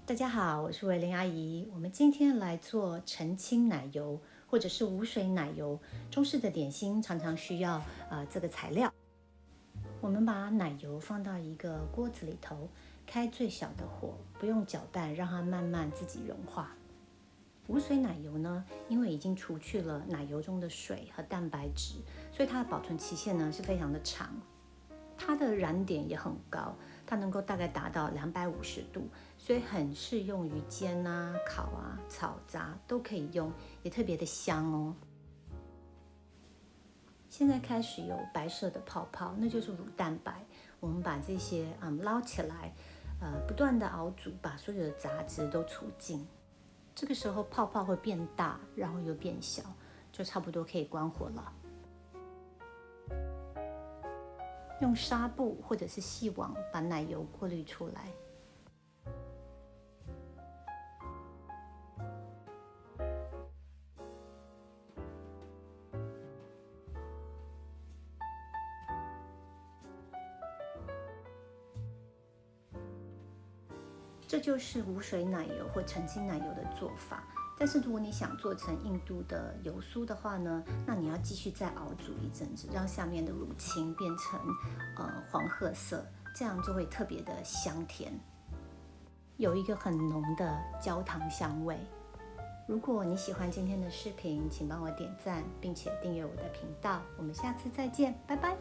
大家好，我是维玲阿姨。我们今天来做澄清奶油，或者是无水奶油。中式的点心常常需要这个材料。我们把奶油放到一个锅子里头，开最小的火，不用搅拌，让它慢慢自己融化。无水奶油呢，因为已经除去了奶油中的水和蛋白质，所以它的保存期限呢是非常的长。它的燃点也很高，它能够大概达到250度，所以很适用于煎啊、烤啊、炒炸都可以用，也特别的香哦。现在开始有白色的泡泡，那就是乳蛋白。我们把这些捞起来，不断的熬煮，把所有的杂质都除尽。这个时候泡泡会变大，然后又变小，就差不多可以关火了。用纱布或者是细网把奶油过滤出来。这就是无水奶油或澄清奶油的做法。但是如果你想做成印度的油酥的话呢，那你要继续再熬煮一阵子，让下面的乳清变成黄褐色，这样就会特别的香甜，有一个很浓的焦糖香味。如果你喜欢今天的视频，请帮我点赞，并且订阅我的频道。我们下次再见，拜拜。